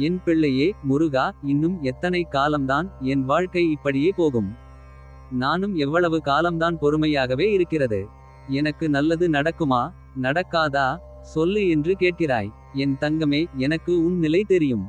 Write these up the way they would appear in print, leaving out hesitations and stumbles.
என் பிள்ளையே முருகா, இன்னும் எத்தனை காலம்தான் என் வாழ்க்கை இப்படியே போகும். நானும் எவ்வளவு காலம்தான் பொறுமையாகவே இருக்கிறது. எனக்கு நல்லது நடக்குமா நடக்காதா சொல்லு என்று கேட்கிறாய். என் தங்கமே, எனக்கு உன் நிலை தெரியும்.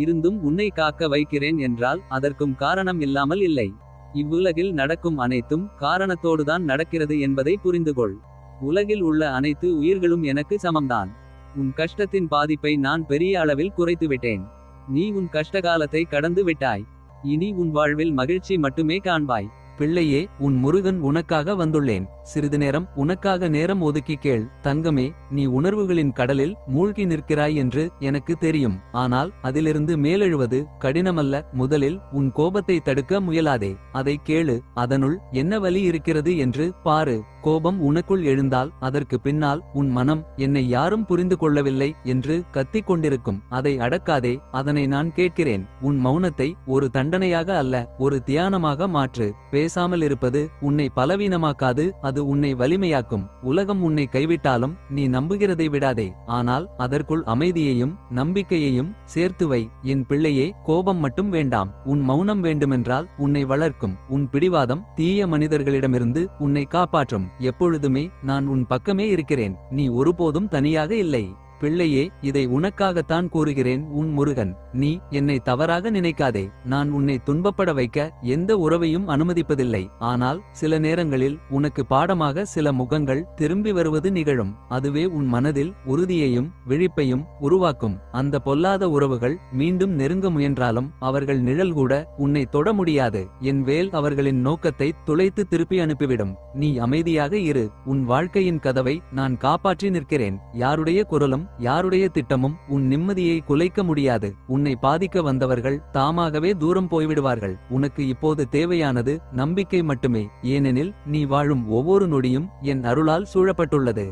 இருந்தும் உன்னை காக்க வைக்கிறேன் என்றால் அதற்கும் காரணம் இல்லாமல் இல்லை. இவ்வுலகில் நடக்கும் அனைத்தும் காரணத்தோடுதான் நடக்கிறது என்பதை புரிந்துகொள். உலகில் உள்ள அனைத்து உயிர்களும் எனக்கு சமம்தான். உன் கஷ்டத்தின் பாதிப்பை நான் பெரிய அளவில் குறைத்துவிட்டேன். நீ உன் கஷ்டகாலத்தை கடந்து விட்டாய். இனி உன் வாழ்வில் மகிழ்ச்சி மட்டுமே காண்பாய். பிள்ளையே, உன் முருகன் உனக்காக வந்துள்ளேன். சிறிது நேரம் உனக்காக நேரம் ஒதுக்கி கேள். தங்கமே, நீ உணர்வுகளின் கடலில் மூழ்கி நிற்கிறாய் என்று எனக்கு தெரியும். ஆனால் அதிலிருந்து மேலெழுவது கடினமல்ல. முதலில் உன் கோபத்தை தடுக்க முயலாதே. அதை கேளு. அதனுள் என்ன வலி இருக்கிறது என்று பாரு. கோபம் உனக்குள் எழுந்தால் அதற்கு பின்னால் உன் மனம் என்னை யாரும் புரிந்து கொள்ளவில்லை என்று கத்திக் கொண்டிருக்கும். அதை அடக்காதே. அதனை நான் கேட்கிறேன். உன் மௌனத்தை ஒரு தண்டனையாக அல்ல, ஒரு தியானமாக மாற்று. பேசாமல் இருப்பது உன்னை பலவீனமாக்காது, அது உன்னை வலிமையாக்கும். உலகம் உன்னை கைவிட்டாலும் நீ நம்புகிறதை விடாதே. ஆனால் அதற்குள் அமைதியையும் நம்பிக்கையையும் சேர்த்து வை. என் பிள்ளையே, கோபம் மட்டும் வேண்டாம். உன் மௌனம் வேண்டுமென்றால் உன்னை வளர்க்கும். உன் பிடிவாதம் தீய மனிதர்களிடமிருந்து உன்னை காப்பாற்றும். எப்பொழுதுமே நான் உன் பக்கமே இருக்கிறேன். நீ ஒருபோதும் தனியாக இல்லை. பிள்ளையே, இதை உனக்காகத்தான் கூறுகிறேன். உன் முருகன். நீ என்னை தவறாக நினைக்காதே. நான் உன்னை துன்பப்பட வைக்க எந்த உறவையும் அனுமதிப்பதில்லை. ஆனால் சில நேரங்களில் உனக்கு பாடமாக சில முகங்கள் திரும்பி வருவது நிகழும். அதுவே உன் மனதில் உறுதியையும் விழிப்பையும் உருவாக்கும். அந்த பொல்லாத உறவுகள் மீண்டும் நெருங்க முயன்றாலும் அவர்கள் நிழல் கூட உன்னை தொட முடியாது. என் வேல் அவர்களின் நோக்கத்தை துளைத்து திருப்பி அனுப்பிவிடும். நீ அமைதியாக இரு. உன் வாழ்க்கையின் கதவை நான் காப்பாற்றி நிற்கிறேன். யாருடைய குரலும் யாருடைய திட்டமும் உன் நிம்மதியை குலைக்க முடியாது. உன்னை பாதிக்க வந்தவர்கள் தாமாகவே தூரம் போய்விடுவார்கள். உனக்கு இப்போது தேவையானது நம்பிக்கை மட்டுமே. ஏனெனில் நீ வாழும் ஒவ்வொரு நொடியும் என் அருளால் சூழப்பட்டுள்ளது.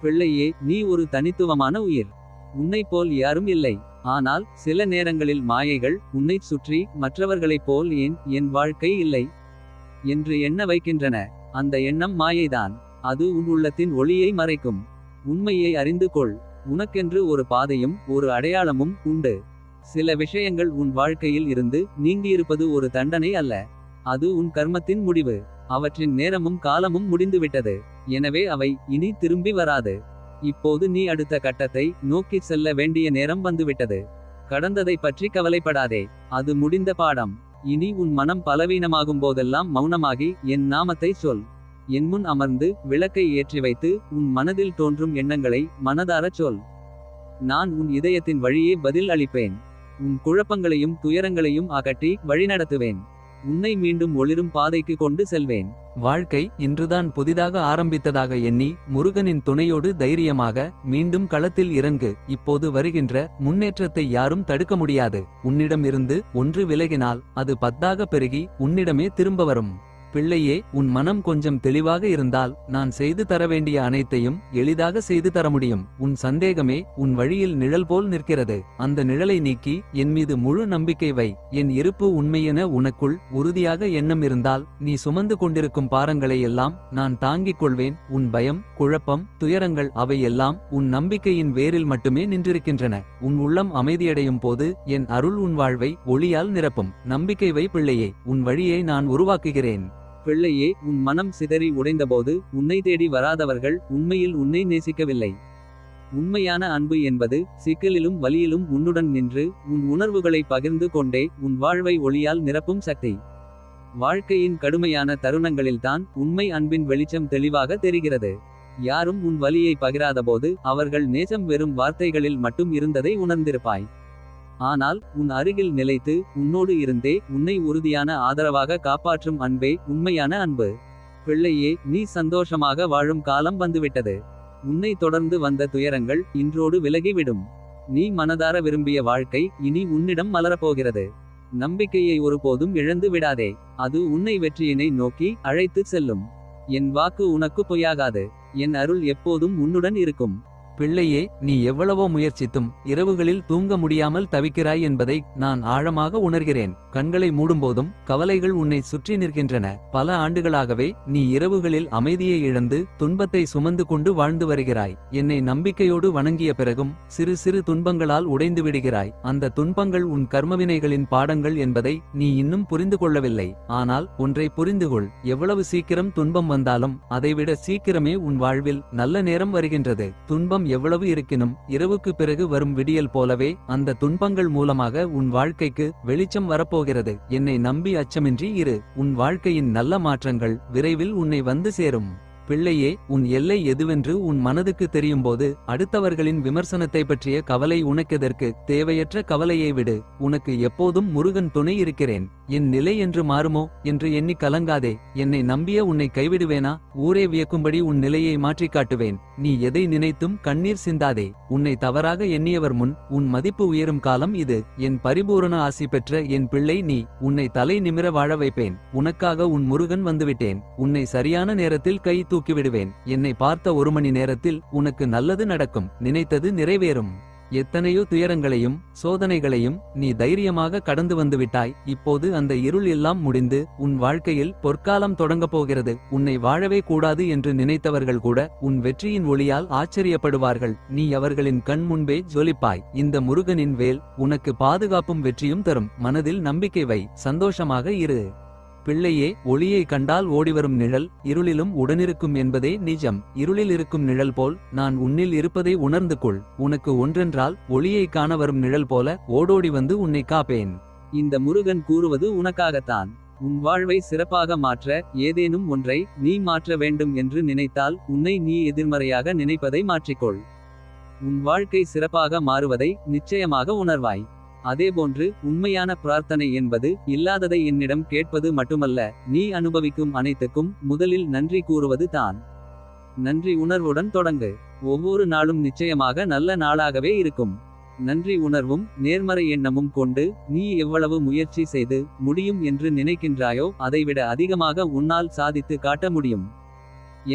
பிள்ளையே, நீ ஒரு தனித்துவமான உயிர். உன்னைப் போல் யாரும் இல்லை. ஆனால் சில நேரங்களில் மாயைகள் உன்னை சுற்றி மற்றவர்களைப் போல் ஏன் என் வாழ்க்கை இல்லை என்று எண்ண வைக்கின்றன. அந்த எண்ணம் மாயைதான். அது உன் உள்ளத்தின் ஒளியை மறைக்கும். உண்மையை அறிந்து கொள். உனக்கென்று ஒரு பாதையும் ஒரு அடையாளமும் உண்டு. சில விஷயங்கள் உன் வாழ்க்கையில் இருந்து நீங்கியிருப்பது ஒரு தண்டனை அல்ல. அது உன் கர்மத்தின் முடிவு. அவற்றின் நேரமும் காலமும் முடிந்துவிட்டது. எனவே அவை இனி திரும்பி வராது. இப்போது நீ அடுத்த கட்டத்தை நோக்கிச் செல்ல வேண்டிய நேரம் வந்துவிட்டது. கடந்ததை பற்றி கவலைப்படாதே. அது முடிந்த பாடம். இனி உன் மனம் பலவீனமாகும் போதெல்லாம் மௌனமாகி என் நாமத்தை சொல். என் முன் அமர்ந்து விளக்கை ஏற்றி வைத்து உன் மனதில் தோன்றும் எண்ணங்களை மனதாரச் சொல். நான் உன் இதயத்தின் வழியே பதில் அளிப்பேன். உன் குழப்பங்களையும் துயரங்களையும் அகற்றி வழிநடத்துவேன். உன்னை மீண்டும் ஒளிரும் பாதைக்கு கொண்டு செல்வேன். வாழ்க்கை இன்றுதான் புதிதாக ஆரம்பித்ததாக எண்ணி முருகனின் துணையோடு தைரியமாக மீண்டும் களத்தில் இறங்கு. இப்போது வருகின்ற முன்னேற்றத்தை யாரும் தடுக்க முடியாது. உன்னிடம் இருந்து ஒன்று விலகினால் அது 10ஆக பெருகி உன்னிடமே திரும்ப வரும். பிள்ளையே, உன் மனம் கொஞ்சம் தெளிவாக இருந்தால் நான் செய்து தர வேண்டிய அனைத்தையும் எளிதாக செய்து தர முடியும். உன் சந்தேகமே உன் வழியில் நிழல் போல் நிற்கிறது. அந்த நிழலை நீக்கி என் மீது முழு நம்பிக்கை வை. என் இருப்பு உண்மையென உனக்குள் உறுதியாக எண்ணம் இருந்தால் நீ சுமந்து கொண்டிருக்கும் பாரங்களை எல்லாம் நான் தாங்கிக் கொள்வேன். உன் பயம், குழப்பம், துயரங்கள் அவையெல்லாம் உன் நம்பிக்கையின் வேரில் மட்டுமே நின்றிருக்கின்றன. உன் உள்ளம் அமைதியடையும் போது என் அருள் உன் வாழ்வை ஒளியால் நிரப்பும். நம்பிக்கை வை பிள்ளையே. உன் வழியை நான் உருவாக்குகிறேன். பிள்ளையே, உன் மனம் சிதறி உடைந்தபோது உன்னை தேடி வராதவர்கள் உண்மையில் உன்னை நேசிக்கவில்லை. உண்மையான அன்பு என்பது சிக்கலிலும் வலியிலும் உன்னுடன் நின்று உன் உணர்வுகளை பகிர்ந்து கொண்டே உன் வாழ்வை ஒளியால் நிரப்பும் சக்தி. வாழ்க்கையின் கடுமையான தருணங்களில்தான் உண்மை அன்பின் வெளிச்சம் தெளிவாக தெரிகிறது. யாரும் உன் வலியை பகிராதபோது அவர்கள் நேசம் வெறும் வார்த்தைகளில் மட்டும் இருந்ததை உணர்ந்திருப்பாய். ஆனால் உன் அருகில் நிலைத்து உன்னோடு இருந்தே உன்னை உறுதியான ஆதரவாக காப்பாற்றும் அன்பே உண்மையான அன்பு. பிள்ளையே, நீ சந்தோஷமாக வாழும் காலம் வந்துவிட்டது. உன்னை தொடர்ந்து வந்த துயரங்கள் இன்றோடு விலகிவிடும். நீ மனதார விரும்பிய வாழ்க்கை இனி உன்னிடம் மலரப்போகிறது. நம்பிக்கையை ஒருபோதும் இழந்து விடாதே. அது உன்னை வெற்றியினை நோக்கி அழைத்துச் செல்லும். என் வாக்கு உனக்கு பொய்யாகாது. என் அருள் எப்போதும் உன்னுடன் இருக்கும். பிள்ளையே, நீ எவ்வளவோ முயற்சித்தும் இரவுகளில் தூங்க முடியாமல் தவிக்கிறாய் என்பதை நான் ஆழமாக உணர்கிறேன். கண்களை மூடும்போதும் கவலைகள் உன்னை சுற்றி நிற்கின்றன. பல ஆண்டுகளாகவே நீ இரவுகளில் அமைதியை இழந்து துன்பத்தை சுமந்து கொண்டு வாழ்ந்து வருகிறாய். என்னை நம்பிக்கையோடு வணங்கிய பிறகும் சிறு சிறு துன்பங்களால் உடைந்து விடுகிறாய். அந்த துன்பங்கள் உன் கர்மவினைகளின் பாடங்கள் என்பதை நீ இன்னும் புரிந்து கொள்ளவில்லை. ஆனால் ஒன்றை புரிந்துகொள், எவ்வளவு சீக்கிரம் துன்பம் வந்தாலும் அதைவிட சீக்கிரமே உன் வாழ்வில் நல்ல நேரம் வருகின்றது. துன்பம் எவ்வளவு இருக்கினும் இரவுக்கு பிறகு வரும் விடியல் போலவே அந்த துன்பங்கள் மூலமாக உன் வாழ்க்கைக்கு வெளிச்சம் வரப்போகிறது. என்னை நம்பி அச்சமின்றி இரு. உன் வாழ்க்கையின் நல்ல மாற்றங்கள் விரைவில் உன்னை வந்து சேரும். பிள்ளையே, உன் எல்லை எதுவென்று உன் மனதுக்கு தெரியும்போது அடுத்தவர்களின் விமர்சனத்தை பற்றிய கவலை உனக்கெதற்கு? தேவையற்ற கவலையை விடு. உனக்கு எப்போதும் முருகன் துணை இருக்கிறேன். என் நிலை என்று மாறுமோ என்று எண்ணி கலங்காதே. என்னை நம்பிய உன்னை கைவிடுவேனா? ஊரே வியக்கும்படி உன் நிலையை மாற்றிக் காட்டுவேன். நீ எதை நினைத்தும் கண்ணீர் சிந்தாதே. உன்னை தவறாக எண்ணியவர் முன் உன் மதிப்பு உயரும் காலம் இது. என் பரிபூரண ஆசி பெற்ற என் பிள்ளை நீ. உன்னை தலை நிமிர வாழ வைப்பேன். உனக்காக உன் முருகன் வந்துவிட்டேன். உன்னை சரியான நேரத்தில் கை தூக்கிவிடுவேன். என்னை பார்த்த ஒரு மணி நேரத்தில் உனக்கு நல்லது நடக்கும். நினைத்தது நிறைவேறும். எத்தனையோ துயரங்களையும் சோதனைகளையும் நீ தைரியமாக கடந்து வந்துவிட்டாய். இப்போது அந்த இருள் எல்லாம் முடிந்து உன் வாழ்க்கையில் பொற்காலம் தொடங்கப் போகிறது. உன்னை வாழவே கூடாது என்று நினைத்தவர்கள் கூட உன் வெற்றியின் ஒளியால் ஆச்சரியப்படுவார்கள். நீ அவர்களின் கண் முன்பே ஜொலிப்பாய். இந்த முருகனின் வேல் உனக்கு பாதுகாப்பும் வெற்றியும் தரும். மனதில் நம்பிக்கை வை. சந்தோஷமாக இரு. பிள்ளையே, ஒளியை கண்டால் ஓடிவரும் நிழல் இருளிலும் உடனிருக்கும் என்பதே நிஜம். இருளில் இருக்கும் நிழல் போல் நான் உன்னில் இருப்பதை உணர்ந்து கொள். உனக்கு ஒன்றென்றால் ஒளியை காண வரும் நிழல் போல ஓடோடி வந்து உன்னை காப்பேன். இந்த முருகன் கூறுவது உனக்காகத்தான். உன் வாழ்வை சிறப்பாக மாற்ற ஏதேனும் ஒன்றை நீ மாற்ற வேண்டும் என்று நினைத்தால் உன்னை நீ எதிர்மறையாக நினைப்பதை மாற்றிக்கொள். உன் வாழ்க்கை சிறப்பாக மாறுவதை நிச்சயமாக உணர்வாய். அதேபோன்று உண்மையான பிரார்த்தனை என்பது இல்லாததை என்னிடம் கேட்பது மட்டுமல்ல, நீ அனுபவிக்கும் அனைத்துக்கும் முதலில் நன்றி கூறுவது தான். நன்றி உணர்வுடன் தொடங்கு. ஒவ்வொரு நாளும் நிச்சயமாக நல்ல நாளாகவே இருக்கும். நன்றி உணர்வும் நேர்மறை எண்ணமும் கொண்டு நீ எவ்வளவு முயற்சி செய்து முடியும் என்று நினைக்கின்றாயோ அதைவிட அதிகமாக உன்னால் சாதித்து காட்ட முடியும்.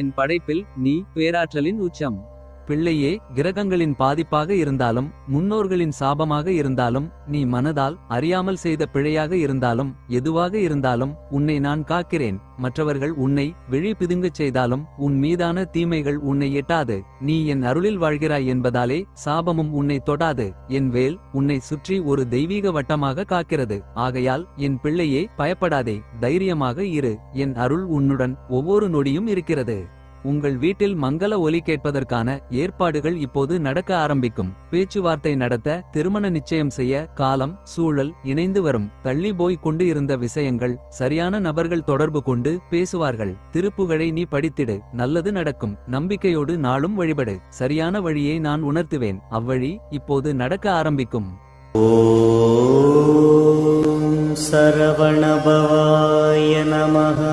என் படைப்பில் நீ பேராற்றலின் உச்சம். பிள்ளையே, கிரகங்களின் பாதிப்பாக இருந்தாலும் முன்னோர்களின் சாபமாக இருந்தாலும் நீ மனதால் அறியாமல் செய்த பிழையாக இருந்தாலும் எதுவாக இருந்தாலும் உன்னை நான் காக்கிறேன். மற்றவர்கள் உன்னை விழி பிதுங்கச் செய்தாலும் உன் மீதான தீமைகள் உன்னை எட்டாது. நீ என் அருளில் வாழ்கிறாய் என்பதாலே சாபமும் உன்னை தொடாது. என் வேல் உன்னை சுற்றி ஒரு தெய்வீக வட்டமாக காக்கிறது. ஆகையால் என் பிள்ளையே, பயப்படாதே, தைரியமாக இரு. என் அருள் உன்னுடன் ஒவ்வொரு நொடியும் இருக்கிறது. உங்கள் வீட்டில் மங்கள ஒலி கேட்பதற்கான ஏற்பாடுகள் இப்போது நடக்க ஆரம்பிக்கும். பேச்சுவார்த்தை நடத்த, திருமண நிச்சயம் செய்ய காலம் சூழல் இணைந்து வரும். தள்ளி போய் கொண்டு இருந்த விஷயங்கள் சரியான நபர்கள் தொடர்பு கொண்டு பேசுவார்கள். திருப்புகழை நீ படித்திடு, நல்லது நடக்கும். நம்பிக்கையோடு நாளும் வழிபடு. சரியான வழியை நான் உணர்த்துவேன். அவ்வழி இப்போது நடக்க ஆரம்பிக்கும். ஓம் சரவணபவாய நமः.